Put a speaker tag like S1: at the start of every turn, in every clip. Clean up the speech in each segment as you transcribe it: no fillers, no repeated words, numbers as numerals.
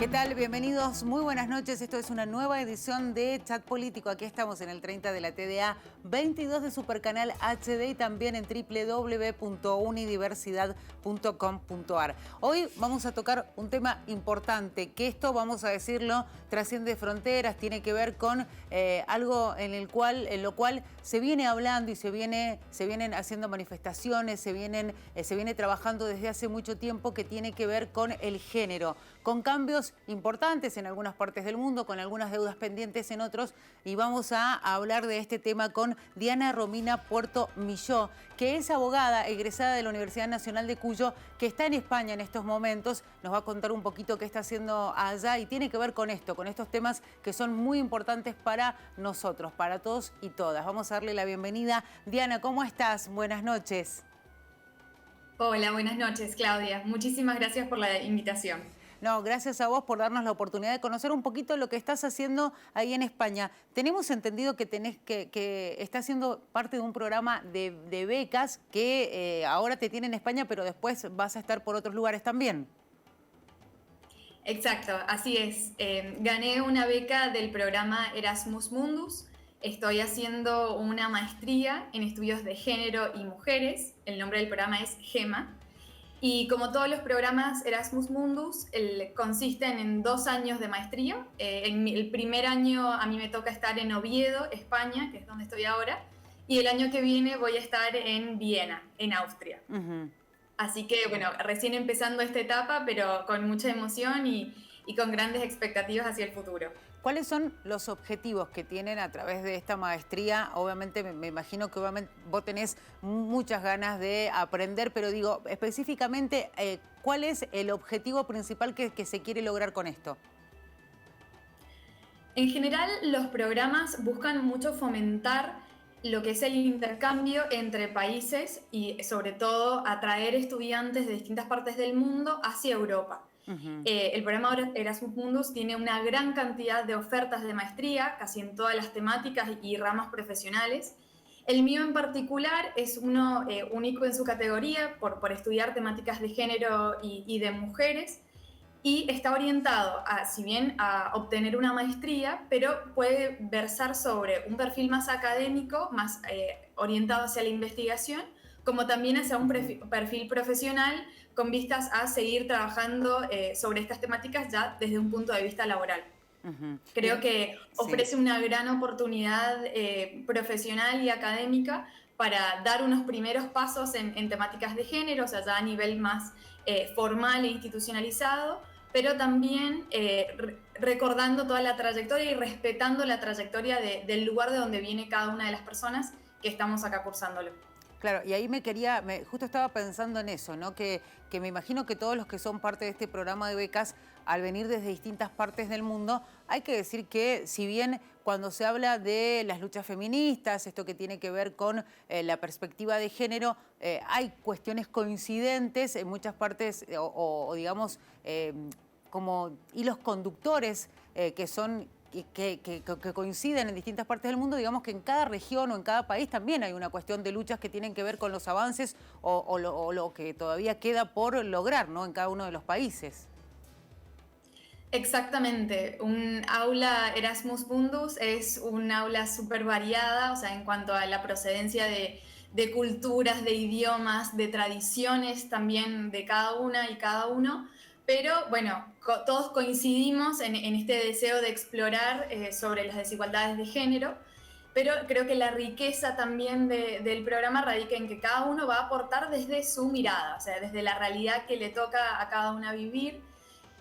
S1: ¿Qué tal? Bienvenidos, muy buenas noches. Esto es una nueva edición de Chat Político. Aquí estamos en el 30 de la TDA, 22 de Supercanal HD y también en www.unidiversidad.com.ar. Hoy vamos a tocar un tema importante, que esto, vamos a decirlo, trasciende fronteras, tiene que ver con algo en lo cual se viene hablando y se vienen haciendo manifestaciones, se viene trabajando desde hace mucho tiempo, que tiene que ver con el género, con cambios importantes en algunas partes del mundo, con algunas deudas pendientes en otros, y vamos a hablar de este tema con Diana Romina Puerto Milló, que es abogada egresada de la Universidad Nacional de Cuyo, que está en España en estos momentos. Nos va a contar un poquito qué está haciendo allá y tiene que ver con esto, con estos temas que son muy importantes para nosotros, para todos y todas. Vamos a darle la bienvenida. Diana, ¿cómo estás? Buenas noches.
S2: Hola, buenas noches, Claudia. Muchísimas gracias por la invitación.
S1: No, gracias a vos por darnos la oportunidad de conocer un poquito lo que estás haciendo ahí en España. Tenemos entendido que estás siendo parte de un programa de becas que ahora te tiene en España, pero después vas a estar por otros lugares también.
S2: Exacto, así es. Gané una beca del programa Erasmus Mundus. Estoy haciendo una maestría en estudios de género y mujeres. El nombre del programa es GEMA. Y como todos los programas Erasmus Mundus, consisten en 2 años de maestría. El primer año a mí me toca estar en Oviedo, España, que es donde estoy ahora, y el año que viene voy a estar en Viena, en Austria. Así que, bueno, recién empezando esta etapa, pero con mucha emoción y con grandes expectativas hacia el futuro.
S1: ¿Cuáles son los objetivos que tienen a través de esta maestría? Obviamente, me imagino que obviamente vos tenés muchas ganas de aprender, pero digo, específicamente, ¿cuál es el objetivo principal que se quiere lograr con esto?
S2: En general, los programas buscan mucho fomentar lo que es el intercambio entre países y, sobre todo, atraer estudiantes de distintas partes del mundo hacia Europa. El programa Erasmus Mundus tiene una gran cantidad de ofertas de maestría, casi en todas las temáticas y ramas profesionales. El mío en particular es uno único en su categoría por estudiar temáticas de género y de mujeres, y está orientado si bien a obtener una maestría, pero puede versar sobre un perfil más académico, más orientado hacia la investigación, como también hacia un perfil profesional con vistas a seguir trabajando sobre estas temáticas ya desde un punto de vista laboral. Creo que ofrece una gran oportunidad profesional y académica para dar unos primeros pasos en temáticas de género, o sea, ya a nivel más formal e institucionalizado, pero también recordando toda la trayectoria y respetando la trayectoria del lugar de donde viene cada una de las personas que estamos acá cursándolo.
S1: Claro, y ahí justo estaba pensando en eso, ¿no? Que me imagino que todos los que son parte de este programa de becas, al venir desde distintas partes del mundo, hay que decir que si bien cuando se habla de las luchas feministas, esto que tiene que ver con la perspectiva de género, hay cuestiones coincidentes en muchas partes o digamos, como hilos conductores que son... Que coinciden en distintas partes del mundo. Digamos que en cada región o en cada país también hay una cuestión de luchas que tienen que ver con los avances o lo que todavía queda por lograr, ¿no? En cada uno de los países.
S2: Exactamente. Un aula Erasmus Mundus es un aula súper variada, o sea, en cuanto a la procedencia de culturas, de idiomas, de tradiciones también de cada una y cada uno. Pero bueno, todos coincidimos en este deseo de explorar sobre las desigualdades de género, pero creo que la riqueza también del programa radica en que cada uno va a aportar desde su mirada, o sea, desde la realidad que le toca a cada una vivir,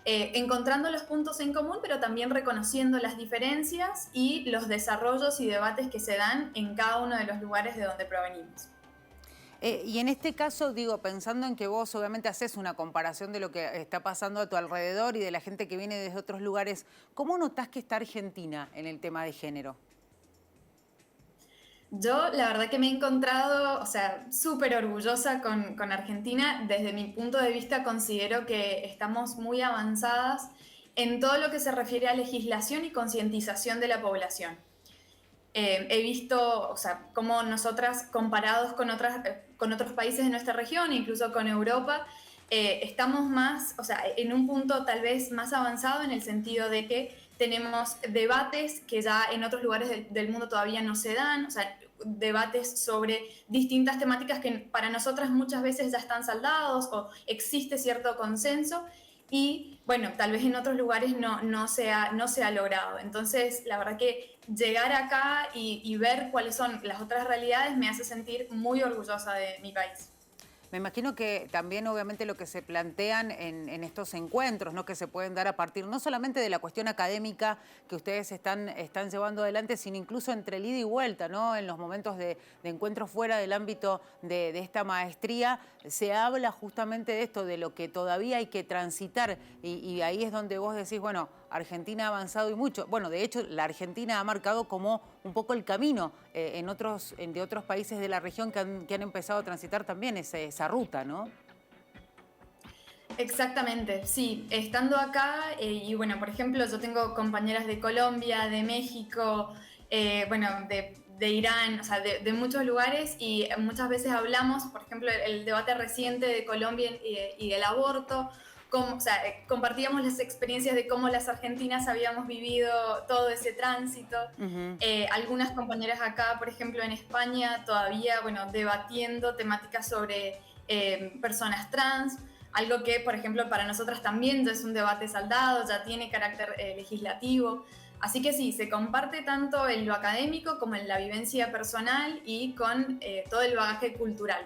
S2: encontrando los puntos en común, pero también reconociendo las diferencias y los desarrollos y debates que se dan en cada uno de los lugares de donde provenimos.
S1: Y en este caso, digo, pensando en que vos obviamente haces una comparación de lo que está pasando a tu alrededor y de la gente que viene desde otros lugares, ¿cómo notás que está Argentina en el tema de género?
S2: Yo la verdad que me he encontrado, o sea, súper orgullosa con Argentina. Desde mi punto de vista considero que estamos muy avanzadas en todo lo que se refiere a legislación y concientización de la población. He visto, o sea, cómo nosotras, comparados con otros países de nuestra región, incluso con Europa, estamos más, o sea, en un punto tal vez más avanzado en el sentido de que tenemos debates que ya en otros lugares del mundo todavía no se dan, o sea, debates sobre distintas temáticas que para nosotras muchas veces ya están saldados o existe cierto consenso y bueno, tal vez en otros lugares no se ha logrado. Entonces, la verdad que llegar acá y ver cuáles son las otras realidades me hace sentir muy orgullosa de mi país.
S1: Me imagino que también obviamente lo que se plantean en estos encuentros, ¿no? Que se pueden dar a partir no solamente de la cuestión académica que ustedes están llevando adelante, sino incluso entre el ida y vuelta, ¿no? En los momentos de encuentros fuera del ámbito de esta maestría, se habla justamente de esto, de lo que todavía hay que transitar y ahí es donde vos decís, bueno, Argentina ha avanzado y mucho. Bueno, de hecho, la Argentina ha marcado como un poco el camino de otros países de la región que han empezado a transitar también esa ruta, ¿no?
S2: Exactamente, sí. Estando acá, y bueno, por ejemplo, yo tengo compañeras de Colombia, de México, bueno, de Irán, o sea, de muchos lugares y muchas veces hablamos, por ejemplo, el debate reciente de Colombia y del aborto, o sea, compartíamos las experiencias de cómo las argentinas habíamos vivido todo ese tránsito. Algunas compañeras acá, por ejemplo, en España, todavía, bueno, debatiendo temáticas sobre personas trans, algo que, por ejemplo, para nosotras también ya es un debate saldado, ya tiene carácter legislativo. Así que sí, se comparte tanto en lo académico como en la vivencia personal y con todo el bagaje cultural.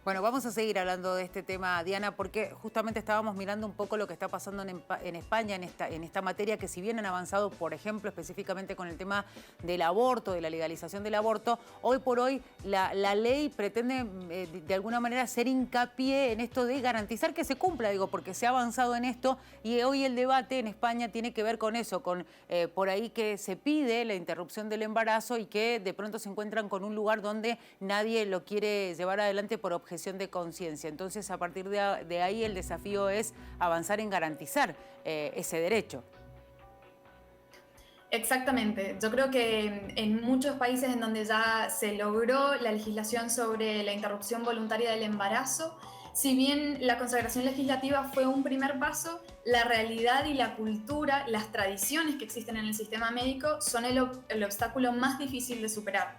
S1: Bueno, vamos a seguir hablando de este tema, Diana, porque justamente estábamos mirando un poco lo que está pasando en España en esta materia, que si bien han avanzado, por ejemplo, específicamente con el tema del aborto, de la legalización del aborto, hoy por hoy la ley pretende de alguna manera hacer hincapié en esto de garantizar que se cumpla, digo, porque se ha avanzado en esto y hoy el debate en España tiene que ver con eso, con por ahí que se pide la interrupción del embarazo y que de pronto se encuentran con un lugar donde nadie lo quiere llevar adelante por objeción de conciencia. Entonces, a partir de ahí, el desafío es avanzar en garantizar ese derecho.
S2: Exactamente. Yo creo que en muchos países en donde ya se logró la legislación sobre la interrupción voluntaria del embarazo, si bien la consagración legislativa fue un primer paso, la realidad y la cultura, las tradiciones que existen en el sistema médico son el obstáculo más difícil de superar.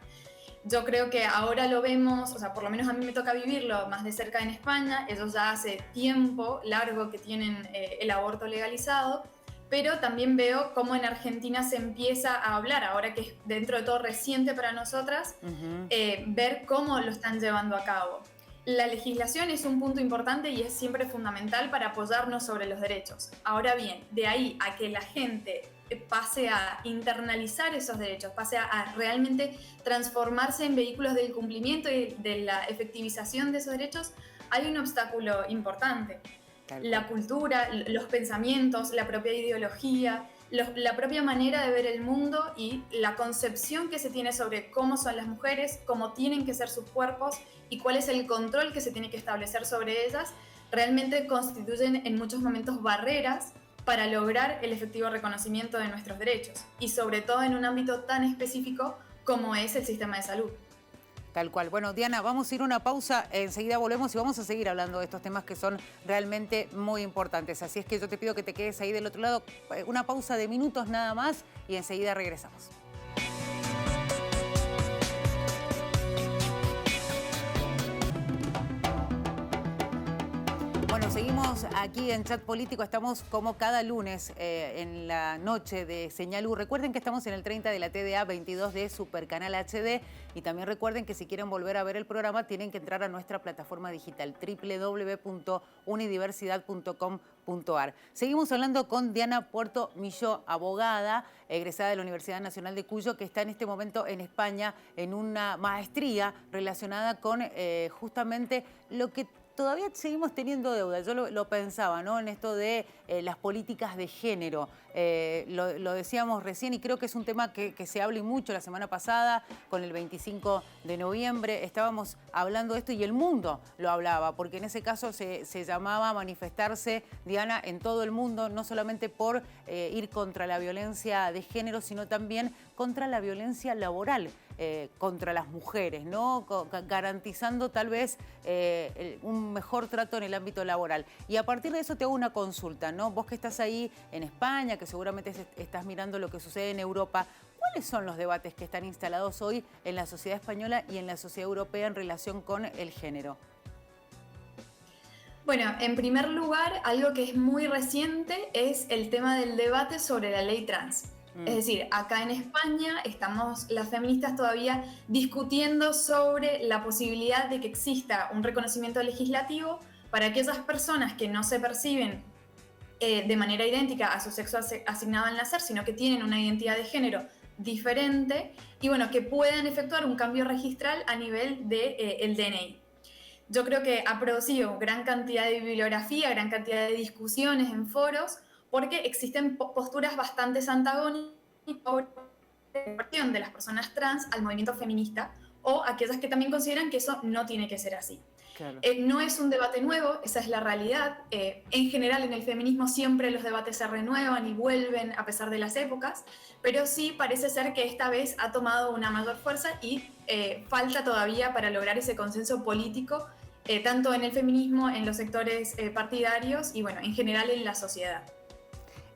S2: Yo creo que ahora lo vemos, o sea, por lo menos a mí me toca vivirlo más de cerca en España. Ellos ya hace tiempo largo que tienen el aborto legalizado, pero también veo cómo en Argentina se empieza a hablar, ahora que es dentro de todo reciente para nosotras, ver cómo lo están llevando a cabo. La legislación es un punto importante y es siempre fundamental para apoyarnos sobre los derechos. Ahora bien, de ahí a que la gente pase a internalizar esos derechos, pase a realmente transformarse en vehículos del cumplimiento y de la efectivización de esos derechos, hay un obstáculo importante. La cultura, los pensamientos, la propia ideología, la propia manera de ver el mundo y la concepción que se tiene sobre cómo son las mujeres, cómo tienen que ser sus cuerpos y cuál es el control que se tiene que establecer sobre ellas, realmente constituyen en muchos momentos barreras para lograr el efectivo reconocimiento de nuestros derechos y sobre todo en un ámbito tan específico como es el sistema de salud.
S1: Tal cual. Bueno, Diana, vamos a ir a una pausa, enseguida volvemos y vamos a seguir hablando de estos temas que son realmente muy importantes. Así es que yo te pido que te quedes ahí del otro lado, una pausa de minutos nada más y enseguida regresamos. Bueno, seguimos aquí en Chat Político, estamos como cada lunes en la noche de Señal U. Recuerden que estamos en el 30 de la TDA 22 de Supercanal HD y también recuerden que si quieren volver a ver el programa tienen que entrar a nuestra plataforma digital www.unidiversidad.com.ar. Seguimos hablando con Diana Puerto Milló, abogada, egresada de la Universidad Nacional de Cuyo, que está en este momento en España en una maestría relacionada con justamente lo que todavía seguimos teniendo deuda. Yo lo pensaba, ¿no? En esto de las políticas de género. Lo decíamos recién y creo que es un tema que se habla y mucho. La semana pasada, con el 25 de noviembre, estábamos hablando de esto y el mundo lo hablaba, porque en ese caso se llamaba a manifestarse, Diana, en todo el mundo, no solamente por ir contra la violencia de género, sino también contra la violencia laboral. contra las mujeres, ¿no? Garantizando tal vez un mejor trato en el ámbito laboral. Y a partir de eso te hago una consulta, ¿no? Vos que estás ahí en España, que seguramente estás mirando lo que sucede en Europa, ¿cuáles son los debates que están instalados hoy en la sociedad española y en la sociedad europea en relación con el género?
S2: Bueno, en primer lugar, algo que es muy reciente es el tema del debate sobre la ley trans. Es decir, acá en España estamos las feministas todavía discutiendo sobre la posibilidad de que exista un reconocimiento legislativo para aquellas personas que no se perciben de manera idéntica a su sexo asignado al nacer, sino que tienen una identidad de género diferente y bueno, que puedan efectuar un cambio registral a nivel del DNI. Yo creo que ha producido gran cantidad de bibliografía, gran cantidad de discusiones en foros, porque existen posturas bastante antagónicas de las personas trans al movimiento feminista o aquellas que también consideran que eso no tiene que ser así.
S1: Claro.
S2: No es un debate nuevo, esa es la realidad. En general en el feminismo siempre los debates se renuevan y vuelven a pesar de las épocas, pero sí parece ser que esta vez ha tomado una mayor fuerza y falta todavía para lograr ese consenso político, tanto en el feminismo, en los sectores partidarios y bueno, en general en la sociedad.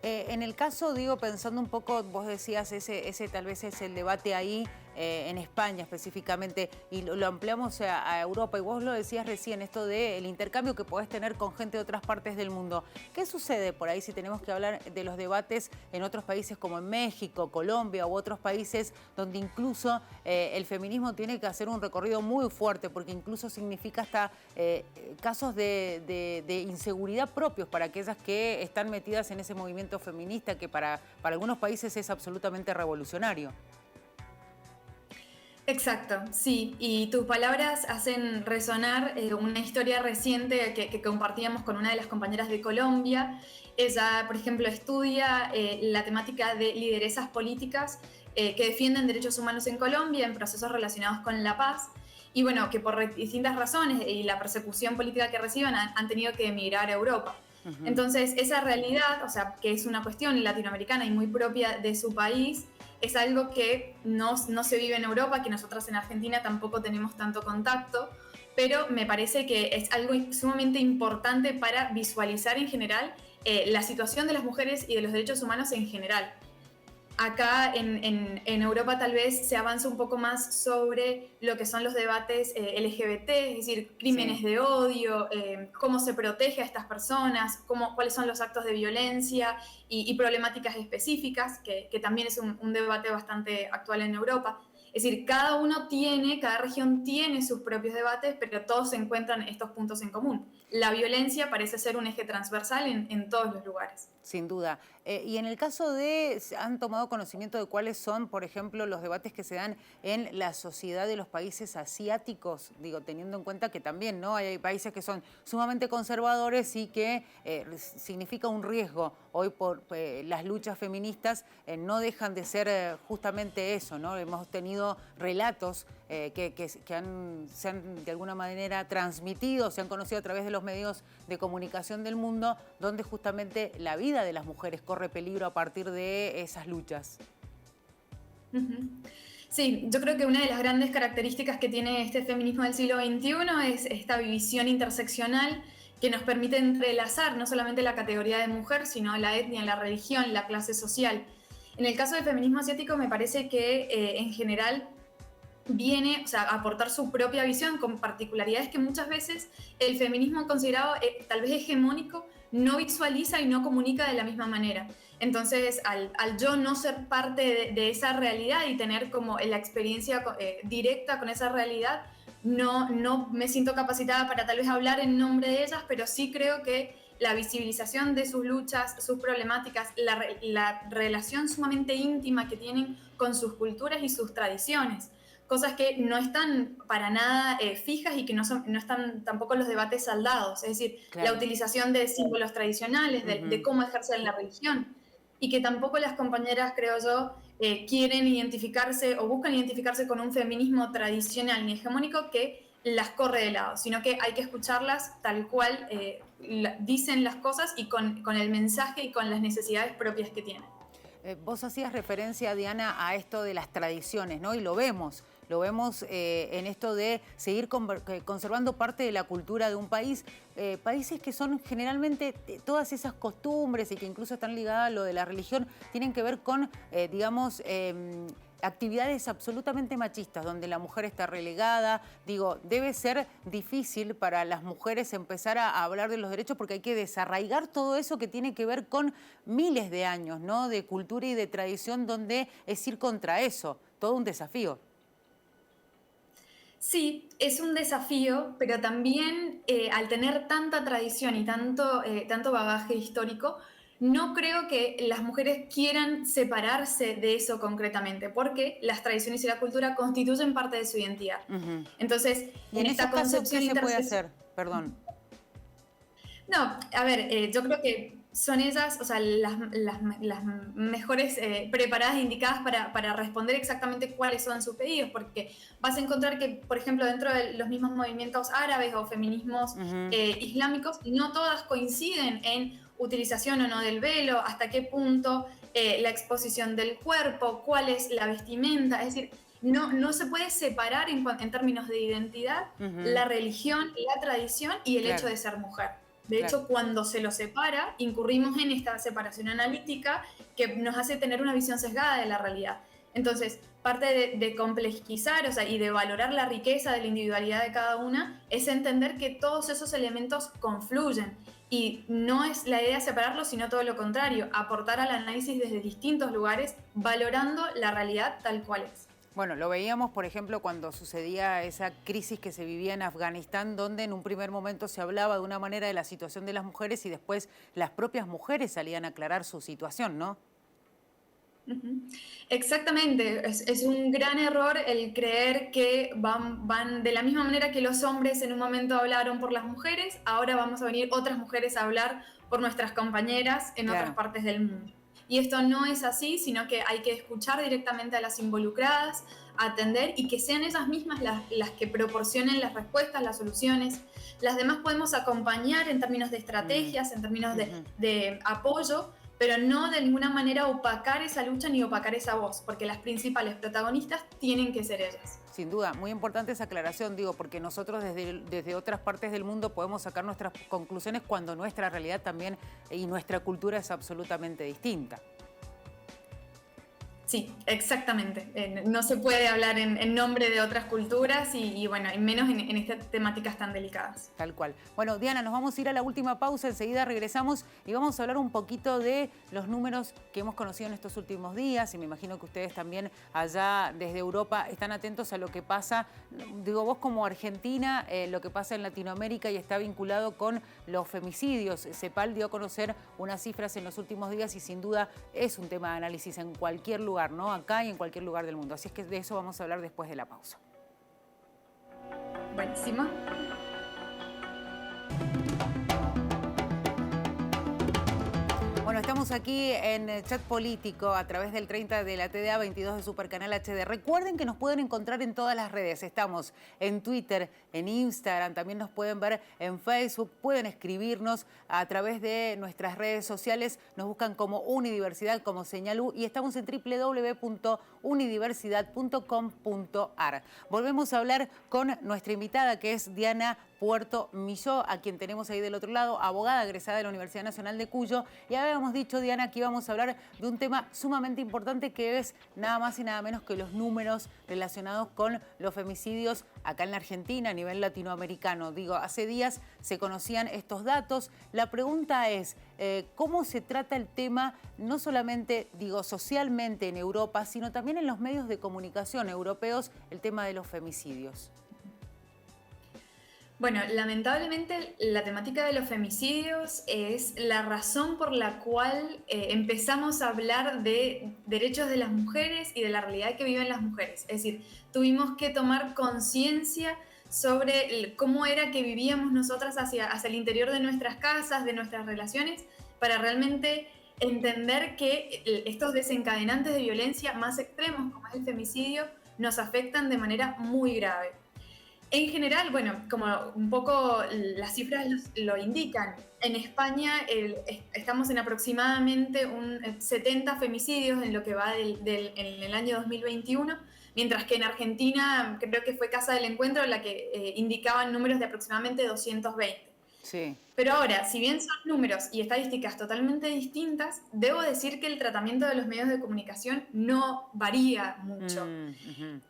S1: En el caso, digo, pensando un poco, vos decías, ese tal vez es el debate ahí en España específicamente, y lo ampliamos a Europa, y vos lo decías recién, esto del intercambio que podés tener con gente de otras partes del mundo. ¿Qué sucede por ahí si tenemos que hablar de los debates en otros países como en México, Colombia u otros países donde incluso el feminismo tiene que hacer un recorrido muy fuerte, porque incluso significa hasta casos de inseguridad propios para aquellas que están metidas en ese movimiento feminista que para algunos países es absolutamente revolucionario?
S2: Exacto, sí, y tus palabras hacen resonar una historia reciente que compartíamos con una de las compañeras de Colombia. Ella, por ejemplo, estudia la temática de lideresas políticas que defienden derechos humanos en Colombia en procesos relacionados con la paz. Y bueno, que por distintas razones y la persecución política que reciben han tenido que emigrar a Europa. Entonces, esa realidad, o sea, que es una cuestión latinoamericana y muy propia de su país, es algo que no se vive en Europa, que nosotras en Argentina tampoco tenemos tanto contacto, pero me parece que es algo sumamente importante para visualizar en general la situación de las mujeres y de los derechos humanos en general. Acá en Europa tal vez se avanza un poco más sobre lo que son los debates LGBT, es decir, crímenes de odio, cómo se protege a estas personas, cuáles son los actos de violencia y problemáticas específicas, que también es un debate bastante actual en Europa. Es decir, cada región tiene sus propios debates, pero todos se encuentran estos puntos en común. La violencia parece ser un eje transversal en todos los lugares.
S1: Sin duda. Y en el caso ¿han tomado conocimiento de cuáles son, por ejemplo, los debates que se dan en la sociedad de los países asiáticos? Digo, teniendo en cuenta que también, ¿no? Hay países que son sumamente conservadores y que significa un riesgo. Hoy por las luchas feministas no dejan de ser justamente eso, ¿no? Hemos tenido relatos que se han de alguna manera transmitido, se han conocido a través de los medios de comunicación del mundo, donde justamente la vida de las mujeres corre peligro a partir de esas luchas.
S2: Sí, yo creo que una de las grandes características que tiene este feminismo del siglo XXI es esta visión interseccional que nos permite entrelazar no solamente la categoría de mujer, sino la etnia, la religión, la clase social. En el caso del feminismo asiático me parece que en general viene, o sea, a aportar su propia visión con particularidades que muchas veces el feminismo considerado tal vez hegemónico no visualiza y no comunica de la misma manera. Entonces, al yo no ser parte de esa realidad y tener como la experiencia directa con esa realidad, no me siento capacitada para tal vez hablar en nombre de ellas, pero sí creo que la visibilización de sus luchas, sus problemáticas, la relación sumamente íntima que tienen con sus culturas y sus tradiciones, cosas que no están para nada fijas y que no están tampoco los debates saldados, es decir, claro, la utilización de símbolos tradicionales, de cómo ejercer la religión, y que tampoco las compañeras, creo yo, quieren identificarse o buscan identificarse con un feminismo tradicional ni hegemónico que las corre de lado, sino que hay que escucharlas tal cual dicen las cosas y con el mensaje y con las necesidades propias que tienen.
S1: Vos hacías referencia, Diana, a esto de las tradiciones, ¿no? Y lo vemos en esto de seguir conservando parte de la cultura de un país. Países que son generalmente todas esas costumbres y que incluso están ligadas a lo de la religión, tienen que ver con, digamos, actividades absolutamente machistas, donde la mujer está relegada. Digo, debe ser difícil para las mujeres empezar a hablar de los derechos porque hay que desarraigar todo eso que tiene que ver con miles de años, ¿no? De cultura y de tradición, donde es ir contra eso. Todo un desafío.
S2: Sí, es un desafío, pero también al tener tanta tradición y tanto bagaje histórico, no creo que las mujeres quieran separarse de eso concretamente, porque las tradiciones y la cultura constituyen parte de su identidad.
S1: Ujú.
S2: Entonces,
S1: ¿Y en
S2: esta
S1: esos casos
S2: concepción
S1: qué se puede hacer? Perdón.
S2: No, a ver, yo creo que son ellas, o sea, las mejores preparadas e indicadas para responder exactamente cuáles son sus pedidos, porque vas a encontrar que, por ejemplo, dentro de los mismos movimientos árabes o feminismos islámicos, no todas coinciden en utilización o no del velo, hasta qué punto la exposición del cuerpo, cuál es la vestimenta, es decir, no se puede separar en términos de identidad la religión, la tradición y el hecho de ser mujer. De hecho, cuando se lo separa, incurrimos en esta separación analítica que nos hace tener una visión sesgada de la realidad. Entonces, parte de complejizar, o sea, y de valorar la riqueza de la individualidad de cada una, es entender que todos esos elementos confluyen. Y no es la idea separarlos, sino todo lo contrario, aportar al análisis desde distintos lugares, valorando la realidad tal cual es.
S1: Bueno, lo veíamos, por ejemplo, cuando sucedía esa crisis que se vivía en Afganistán, donde en un primer momento se hablaba de una manera de la situación de las mujeres y después las propias mujeres salían a aclarar su situación, ¿no?
S2: Exactamente, es un gran error el creer que van de la misma manera que los hombres en un momento hablaron por las mujeres, ahora vamos a venir otras mujeres a hablar por nuestras compañeras en otras partes del mundo. Y esto no es así, sino que hay que escuchar directamente a las involucradas, atender y que sean ellas mismas las que proporcionen las respuestas, las soluciones. Las demás podemos acompañar en términos de estrategias, en términos de apoyo, pero no de ninguna manera opacar esa lucha ni opacar esa voz, porque las principales protagonistas tienen que ser ellas.
S1: Sin duda, muy importante esa aclaración, digo, porque nosotros desde otras partes del mundo podemos sacar nuestras conclusiones cuando nuestra realidad también y nuestra cultura es absolutamente distinta.
S2: Sí, exactamente. No se puede hablar en nombre de otras culturas y bueno, y menos en estas temáticas tan delicadas.
S1: Tal cual. Bueno, Diana, nos vamos a ir a la última pausa, enseguida regresamos y vamos a hablar un poquito de los números que hemos conocido en estos últimos días y me imagino que ustedes también allá desde Europa están atentos a lo que pasa, digo vos como Argentina, lo que pasa en Latinoamérica y está vinculado con los femicidios. CEPAL dio a conocer unas cifras en los últimos días y sin duda es un tema de análisis en cualquier lugar, ¿no? Acá y en cualquier lugar del mundo. Así es que de eso vamos a hablar después de la pausa.
S2: Buenísimo.
S1: Bueno, estamos aquí en Chat Político a través del 30 de la TDA, 22 de Supercanal HD. Recuerden que nos pueden encontrar en todas las redes. Estamos en Twitter, en Instagram, también nos pueden ver en Facebook. Pueden escribirnos a través de nuestras redes sociales. Nos buscan como Unidiversidad, como Señal U, y estamos en www.unidiversidad.com.ar. Volvemos a hablar con nuestra invitada, que es Diana Puerto Milló, a quien tenemos ahí del otro lado, abogada egresada de la Universidad Nacional de Cuyo. Y habíamos dicho, Diana, que íbamos a hablar de un tema sumamente importante que es nada más y nada menos que los números relacionados con los femicidios acá en la Argentina a nivel latinoamericano. Digo, hace días se conocían estos datos. La pregunta es, ¿cómo se trata el tema no solamente, digo, socialmente en Europa, sino también en los medios de comunicación europeos, el tema de los femicidios?
S2: Bueno, lamentablemente la temática de los femicidios es la razón por la cual empezamos a hablar de derechos de las mujeres y de la realidad que viven las mujeres. Es decir, tuvimos que tomar conciencia sobre cómo era que vivíamos nosotras hacia el interior de nuestras casas, de nuestras relaciones, para realmente entender que estos desencadenantes de violencia más extremos, como es el femicidio, nos afectan de manera muy grave. En general, bueno, como un poco las cifras lo indican, en España estamos en aproximadamente un 70 femicidios en lo que va en el año 2021, mientras que en Argentina creo que fue Casa del Encuentro la que indicaban números de aproximadamente 220.
S1: Sí.
S2: Pero ahora, si bien son números y estadísticas totalmente distintas, debo decir que el tratamiento de los medios de comunicación no varía mucho.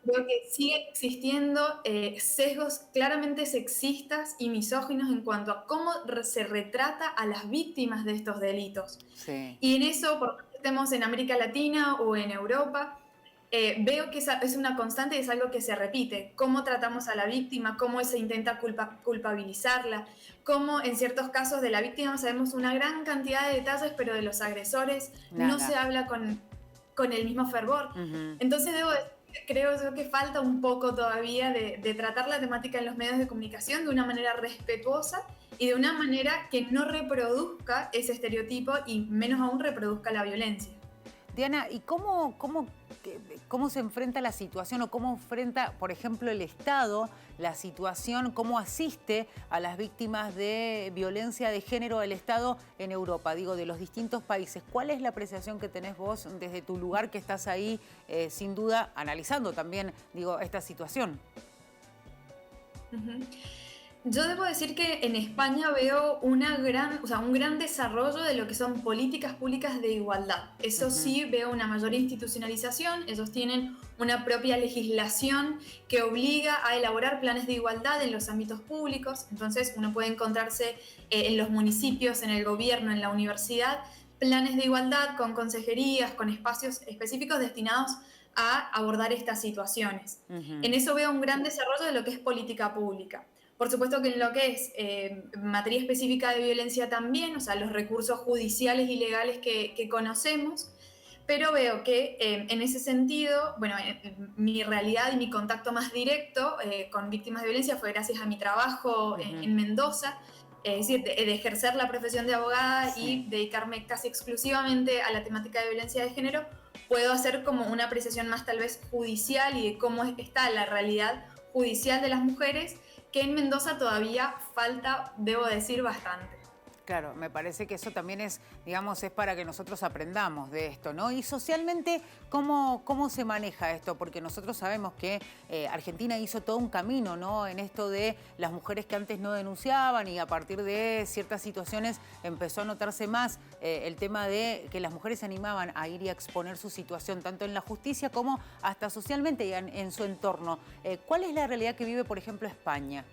S2: Creo que siguen existiendo sesgos claramente sexistas y misóginos en cuanto a cómo se retrata a las víctimas de estos delitos.
S1: Sí.
S2: Y en eso, por más que estemos en América Latina o en Europa, veo que es una constante y es algo que se repite. Cómo tratamos a la víctima, cómo se intenta culpabilizarla, cómo en ciertos casos de la víctima sabemos una gran cantidad de detalles, pero de los agresores no se habla con el mismo fervor. Entonces creo yo que falta un poco todavía de tratar la temática en los medios de comunicación de una manera respetuosa y de una manera que no reproduzca ese estereotipo y menos aún reproduzca la violencia.
S1: Diana, ¿y cómo se enfrenta la situación o cómo enfrenta, por ejemplo, el Estado la situación, cómo asiste a las víctimas de violencia de género el Estado en Europa, digo, de los distintos países? ¿Cuál es la apreciación que tenés vos desde tu lugar que estás ahí, sin duda, analizando también, digo, esta situación?
S2: Yo debo decir que en España veo un gran desarrollo de lo que son políticas públicas de igualdad. Eso sí, veo una mayor institucionalización. Ellos tienen una propia legislación que obliga a elaborar planes de igualdad en los ámbitos públicos. Entonces, uno puede encontrarse en los municipios, en el gobierno, en la universidad, planes de igualdad con consejerías, con espacios específicos destinados a abordar estas situaciones. En eso veo un gran desarrollo de lo que es política pública. Por supuesto que en lo que es materia específica de violencia también, o sea, los recursos judiciales y legales que conocemos, pero veo que en ese sentido, bueno, mi realidad y mi contacto más directo con víctimas de violencia fue gracias a mi trabajo en Mendoza, es decir, de ejercer la profesión de abogada y dedicarme casi exclusivamente a la temática de violencia de género. Puedo hacer como una apreciación más tal vez judicial y de cómo está la realidad judicial de las mujeres, que en Mendoza todavía falta, debo decir, bastante.
S1: Claro, me parece que eso también es, digamos, es para que nosotros aprendamos de esto, ¿no? Y socialmente, ¿cómo se maneja esto? Porque nosotros sabemos que Argentina hizo todo un camino, ¿no? En esto de las mujeres que antes no denunciaban y a partir de ciertas situaciones empezó a notarse más el tema de que las mujeres se animaban a ir y a exponer su situación, tanto en la justicia como hasta socialmente y en su entorno. ¿Cuál es la realidad que vive, por ejemplo, España?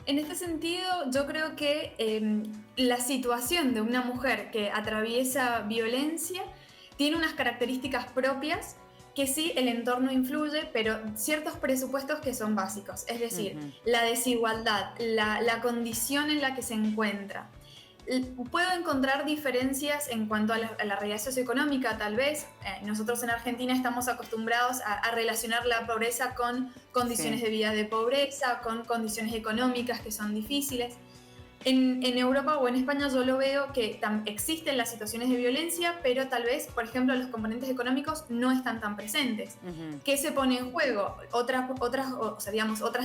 S2: En este sentido, yo creo que la situación de una mujer que atraviesa violencia tiene unas características propias que sí el entorno influye, pero ciertos presupuestos que son básicos, es decir, la desigualdad, la condición en la que se encuentra. Puedo encontrar diferencias en cuanto a la realidad socioeconómica, tal vez. Nosotros en Argentina estamos acostumbrados a relacionar la pobreza con condiciones de vida de pobreza, con condiciones económicas que son difíciles. En Europa o en España yo lo veo que existen las situaciones de violencia, pero tal vez, por ejemplo, los componentes económicos no están tan presentes. ¿Qué se pone en juego? Otras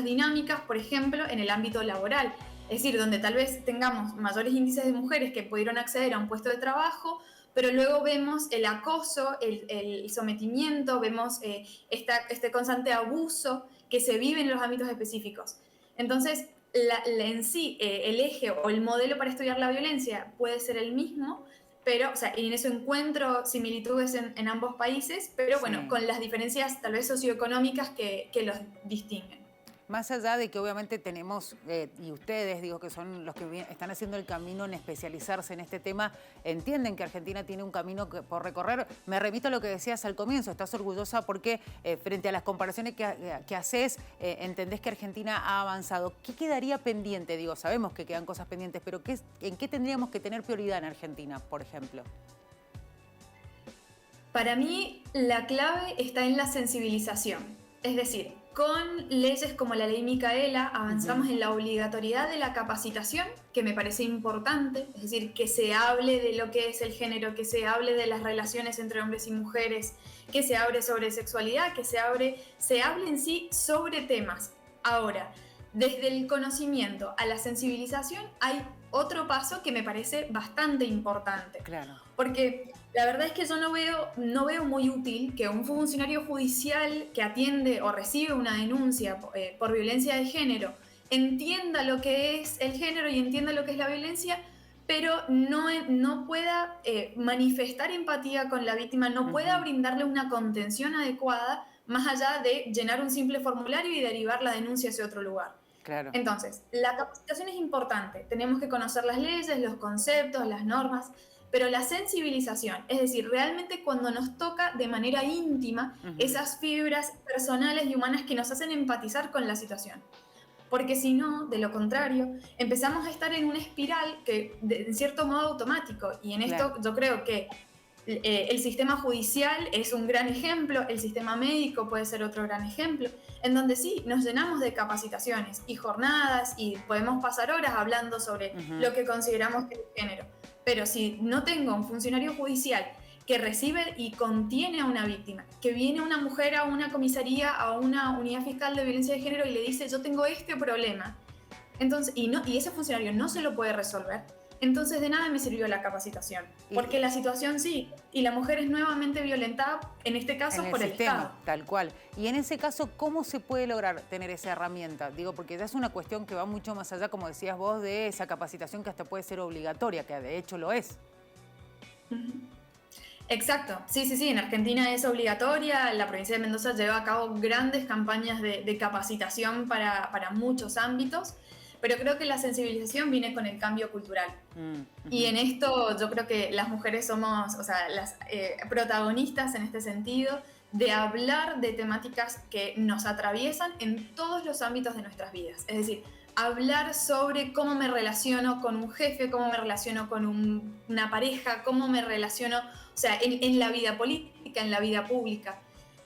S2: dinámicas, por ejemplo, en el ámbito laboral. Es decir, donde tal vez tengamos mayores índices de mujeres que pudieron acceder a un puesto de trabajo, pero luego vemos el acoso, el sometimiento, vemos este constante abuso que se vive en los ámbitos específicos. Entonces, en sí, el eje o el modelo para estudiar la violencia puede ser el mismo, pero, o sea, en eso encuentro similitudes en ambos países, pero bueno, con las diferencias tal vez socioeconómicas que los distinguen.
S1: Más allá de que obviamente tenemos, y ustedes, digo, que son los que están haciendo el camino en especializarse en este tema, entienden que Argentina tiene un camino por recorrer. Me remito a lo que decías al comienzo, estás orgullosa porque frente a las comparaciones que haces, entendés que Argentina ha avanzado. ¿Qué quedaría pendiente? Digo, sabemos que quedan cosas pendientes, pero ¿en qué tendríamos que tener prioridad en Argentina, por ejemplo?
S2: Para mí, la clave está en la sensibilización. Es decir, con leyes como la ley Micaela avanzamos en la obligatoriedad de la capacitación, que me parece importante, es decir, que se hable de lo que es el género, que se hable de las relaciones entre hombres y mujeres, que se hable sobre sexualidad, que se hable en sí sobre temas. Ahora, desde el conocimiento a la sensibilización hay otro paso que me parece bastante importante.
S1: Claro.
S2: Porque la verdad es que yo no veo muy útil que un funcionario judicial que atiende o recibe una denuncia por violencia de género entienda lo que es el género y entienda lo que es la violencia, pero no pueda manifestar empatía con la víctima, no pueda brindarle una contención adecuada más allá de llenar un simple formulario y derivar la denuncia hacia otro lugar.
S1: Claro.
S2: Entonces, la capacitación es importante, tenemos que conocer las leyes, los conceptos, las normas, pero la sensibilización, es decir, realmente cuando nos toca de manera íntima esas fibras personales y humanas que nos hacen empatizar con la situación. Porque si no, de lo contrario, empezamos a estar en una espiral que en cierto modo automático, y en esto yo creo que el sistema judicial es un gran ejemplo, el sistema médico puede ser otro gran ejemplo, en donde sí, nos llenamos de capacitaciones y jornadas y podemos pasar horas hablando sobre lo que consideramos que es género. Pero si no tengo un funcionario judicial que recibe y contiene a una víctima, que viene una mujer a una comisaría, a una unidad fiscal de violencia de género y le dice yo tengo este problema, entonces, y ese funcionario no se lo puede resolver, entonces de nada me sirvió la capacitación, porque la situación sí, y la mujer es nuevamente violentada, en este caso por el Estado.
S1: Tal cual. Y en ese caso, ¿cómo se puede lograr tener esa herramienta? Digo, porque ya es una cuestión que va mucho más allá, como decías vos, de esa capacitación que hasta puede ser obligatoria, que de hecho lo es.
S2: Exacto, sí, en Argentina es obligatoria, la provincia de Mendoza lleva a cabo grandes campañas de capacitación para muchos ámbitos, pero creo que la sensibilización viene con el cambio cultural. Y en esto yo creo que las mujeres somos, o sea, las protagonistas en este sentido, de hablar de temáticas que nos atraviesan en todos los ámbitos de nuestras vidas. Es decir, hablar sobre cómo me relaciono con un jefe, cómo me relaciono con una pareja, cómo me relaciono, o sea, en la vida política, en la vida pública.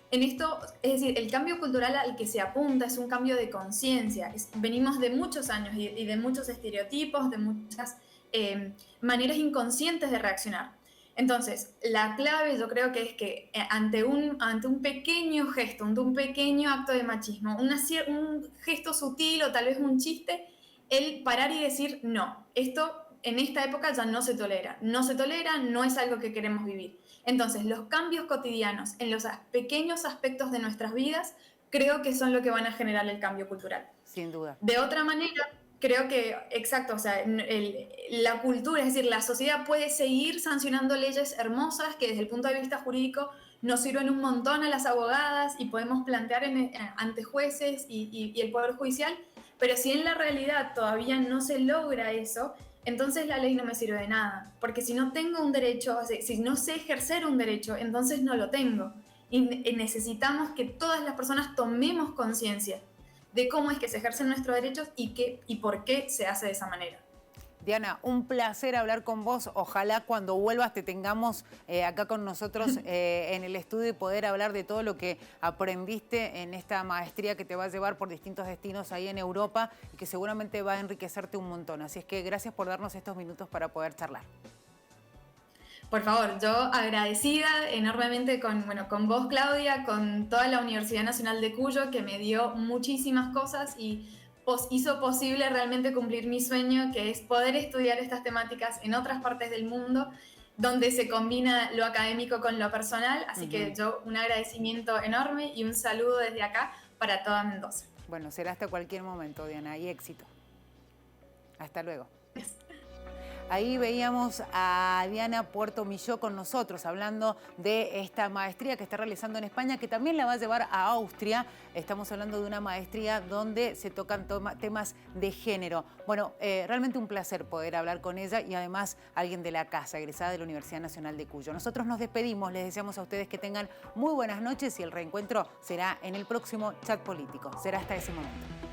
S2: En esto, es decir, el cambio cultural al que se apunta es un cambio de conciencia. Venimos de muchos años y de muchos estereotipos, de muchas maneras inconscientes de reaccionar. Entonces, la clave yo creo que es que ante un pequeño gesto, ante un pequeño acto de machismo, un gesto sutil o tal vez un chiste, el parar y decir no, esto en esta época ya no se tolera, no es algo que queremos vivir. Entonces, los cambios cotidianos en los pequeños aspectos de nuestras vidas creo que son lo que van a generar el cambio cultural.
S1: Sin duda.
S2: De otra manera, creo que, exacto, o sea, la cultura, es decir, la sociedad puede seguir sancionando leyes hermosas que desde el punto de vista jurídico nos sirven un montón a las abogadas y podemos plantear ante jueces y el Poder Judicial, pero si en la realidad todavía no se logra eso, entonces la ley no me sirve de nada, porque si no tengo un derecho, si no sé ejercer un derecho, entonces no lo tengo. Y necesitamos que todas las personas tomemos conciencia de cómo es que se ejercen nuestros derechos y por qué se hace de esa manera.
S1: Diana, un placer hablar con vos. Ojalá cuando vuelvas te tengamos acá con nosotros en el estudio y poder hablar de todo lo que aprendiste en esta maestría que te va a llevar por distintos destinos ahí en Europa y que seguramente va a enriquecerte un montón. Así es que gracias por darnos estos minutos para poder charlar.
S2: Por favor, yo agradecida enormemente con vos, Claudia, con toda la Universidad Nacional de Cuyo, que me dio muchísimas cosas y hizo posible realmente cumplir mi sueño, que es poder estudiar estas temáticas en otras partes del mundo, donde se combina lo académico con lo personal. Así que yo un agradecimiento enorme y un saludo desde acá para toda Mendoza.
S1: Bueno, será hasta cualquier momento, Diana, y éxito. Hasta luego. Ahí veíamos a Diana Puerto Milló con nosotros hablando de esta maestría que está realizando en España, que también la va a llevar a Austria. Estamos hablando de una maestría donde se tocan temas de género. Bueno, realmente un placer poder hablar con ella y además alguien de la casa, egresada de la Universidad Nacional de Cuyo. Nosotros nos despedimos, les deseamos a ustedes que tengan muy buenas noches y el reencuentro será en el próximo Chat Político. Será hasta ese momento.